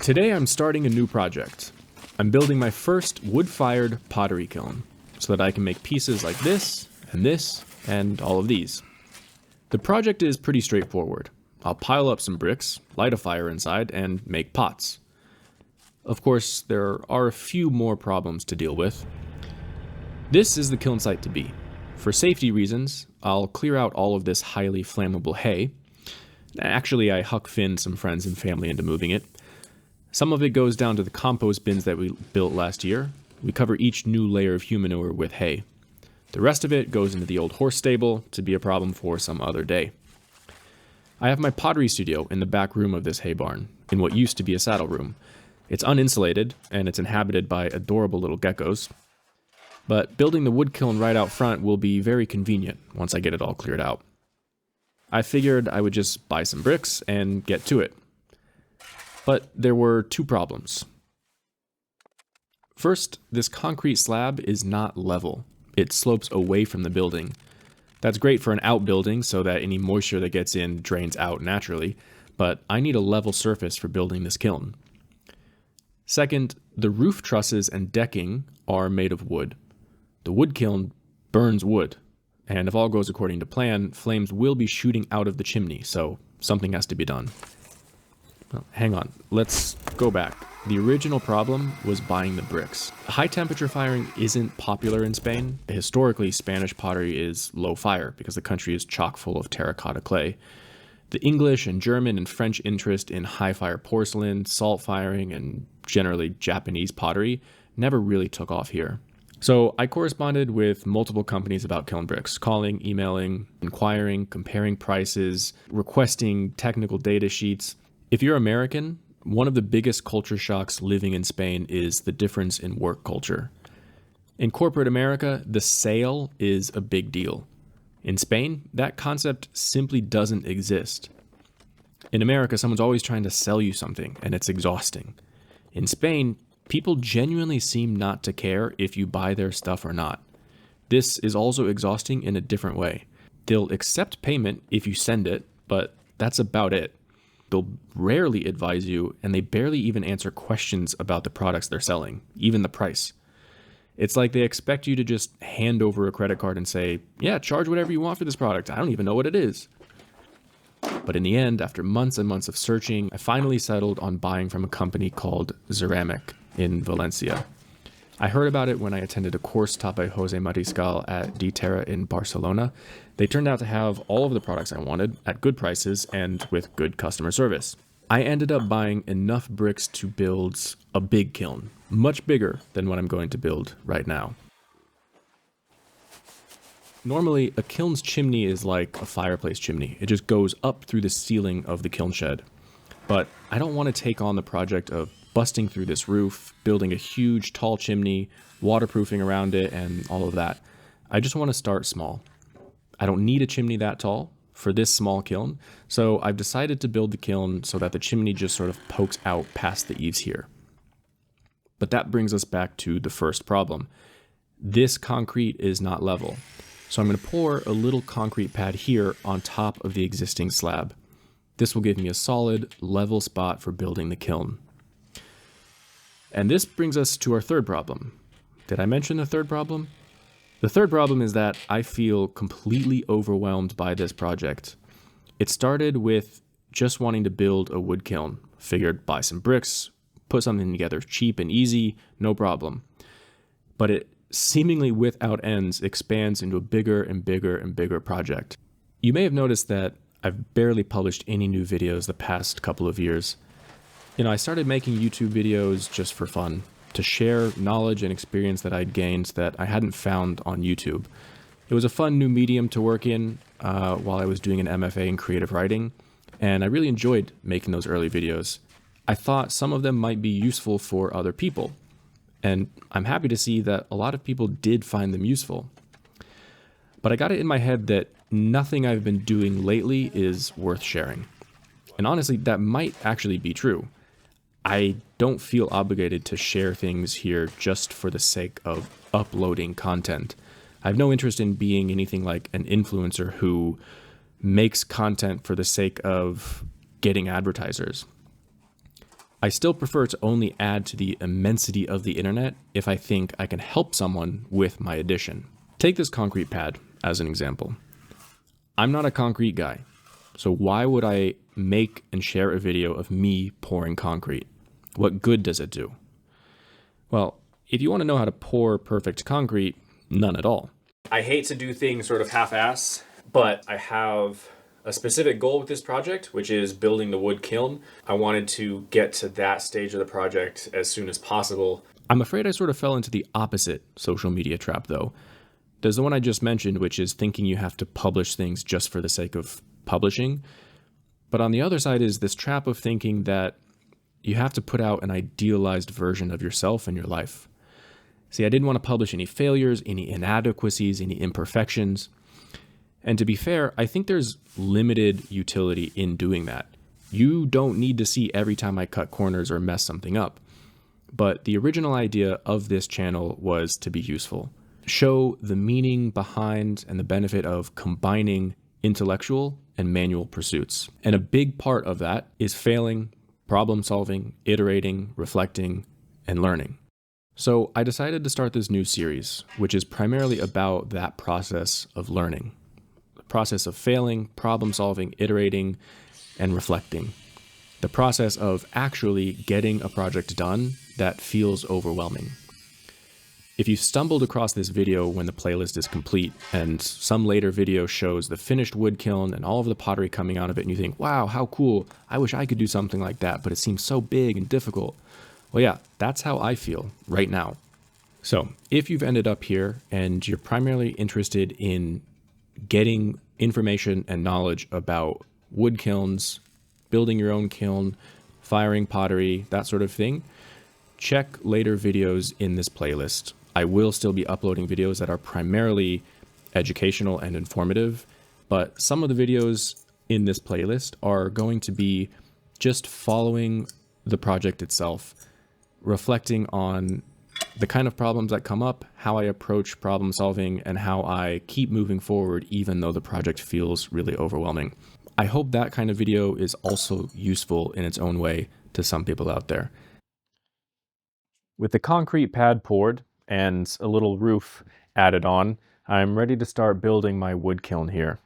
Today I'm starting a new project. I'm building my first wood-fired pottery kiln so that I can make pieces like this, and all of these. The project is pretty straightforward. I'll pile up some bricks, light a fire inside, and make pots. Of course, there are a few more problems to deal with. This is the kiln site to be. For safety reasons, I'll clear out all of this highly flammable hay. Actually, I Huck Finn some friends and family into moving it. Some of it goes down to the compost bins that we built last year. We cover each new layer of humanure with hay. The rest of it goes into the old horse stable to be a problem for some other day. I have my pottery studio in the back room of this hay barn, in what used to be a saddle room. It's uninsulated, and it's inhabited by adorable little geckos. But building the wood kiln right out front will be very convenient once I get it all cleared out. I figured I would just buy some bricks and get to it. But there were two problems. First, this concrete slab is not level. It slopes away from the building. That's great for an outbuilding so that any moisture that gets in drains out naturally, but I need a level surface for building this kiln. Second, the roof trusses and decking are made of wood. The wood kiln burns wood, and if all goes according to plan, flames will be shooting out of the chimney, so something has to be done. Well, hang on, let's go back. The original problem was buying the bricks. High temperature firing isn't popular in Spain. Historically, Spanish pottery is low fire because the country is chock full of terracotta clay. The English and German and French interest in high fire porcelain, salt firing, and generally Japanese pottery never really took off here. So I corresponded with multiple companies about kiln bricks, calling, emailing, inquiring, comparing prices, requesting technical data sheets. If you're American, one of the biggest culture shocks living in Spain is the difference in work culture. In corporate America, the sale is a big deal. In Spain, that concept simply doesn't exist. In America, someone's always trying to sell you something, and it's exhausting. In Spain, people genuinely seem not to care if you buy their stuff or not. This is also exhausting in a different way. They'll accept payment if you send it, but that's about it. They'll rarely advise you, and they barely even answer questions about the products they're selling, even the price. It's like they expect you to just hand over a credit card and say, yeah, charge whatever you want for this product. I don't even know what it is. But in the end, after months and months of searching, I finally settled on buying from a company called Ceramic in Valencia. I heard about it when I attended a course taught by Jose Mariscal at D Terra in Barcelona. They turned out to have all of the products I wanted at good prices and with good customer service. I ended up buying enough bricks to build a big kiln, much bigger than what I'm going to build right now. Normally, a kiln's chimney is like a fireplace chimney. It just goes up through the ceiling of the kiln shed. But I don't want to take on the project of busting through this roof, building a huge tall chimney, waterproofing around it, and all of that. I just want to start small. I don't need a chimney that tall for this small kiln, so I've decided to build the kiln so that the chimney just sort of pokes out past the eaves here. But that brings us back to the first problem. This concrete is not level, so I'm going to pour a little concrete pad here on top of the existing slab. This will give me a solid, level spot for building the kiln. And this brings us to our third problem. Did I mention the third problem? The third problem is that I feel completely overwhelmed by this project. It started with just wanting to build a wood kiln. Figured buy some bricks, put something together cheap and easy, no problem. But it seemingly without ends expands into a bigger and bigger and bigger project. You may have noticed that I've barely published any new videos the past couple of years. I started making YouTube videos just for fun, to share knowledge and experience that I'd gained that I hadn't found on YouTube. It was a fun new medium to work in while I was doing an MFA in creative writing, and I really enjoyed making those early videos. I thought some of them might be useful for other people, and I'm happy to see that a lot of people did find them useful. But I got it in my head that nothing I've been doing lately is worth sharing. And honestly, that might actually be true. I don't feel obligated to share things here just for the sake of uploading content. I have no interest in being anything like an influencer who makes content for the sake of getting advertisers. I still prefer to only add to the immensity of the internet if I think I can help someone with my addition. Take this concrete pad as an example. I'm not a concrete guy, so why would I make and share a video of me pouring concrete? What good does it do? Well, if you want to know how to pour perfect concrete, none at all. I hate to do things sort of half-ass, but I have a specific goal with this project, which is building the wood kiln. I wanted to get to that stage of the project as soon as possible. I'm afraid I sort of fell into the opposite social media trap, though. There's the one I just mentioned, which is thinking you have to publish things just for the sake of publishing. But on the other side is this trap of thinking that you have to put out an idealized version of yourself and your life. See, I didn't want to publish any failures, any inadequacies, any imperfections. And to be fair, I think there's limited utility in doing that. You don't need to see every time I cut corners or mess something up. But the original idea of this channel was to be useful. Show the meaning behind and the benefit of combining intellectual and manual pursuits. And a big part of that is failing, problem solving, iterating, reflecting, and learning. So I decided to start this new series, which is primarily about that process of learning. The process of failing, problem solving, iterating, and reflecting. The process of actually getting a project done that feels overwhelming. If you stumbled across this video when the playlist is complete and some later video shows the finished wood kiln and all of the pottery coming out of it and you think, wow, how cool, I wish I could do something like that, but it seems so big and difficult. Well, yeah, that's how I feel right now. So if you've ended up here and you're primarily interested in getting information and knowledge about wood kilns, building your own kiln, firing pottery, that sort of thing, check later videos in this playlist. I will still be uploading videos that are primarily educational and informative, but some of the videos in this playlist are going to be just following the project itself, reflecting on the kind of problems that come up, how I approach problem solving, and how I keep moving forward even though the project feels really overwhelming. I hope that kind of video is also useful in its own way to some people out there. With the concrete pad poured and a little roof added on, I'm ready to start building my wood kiln here.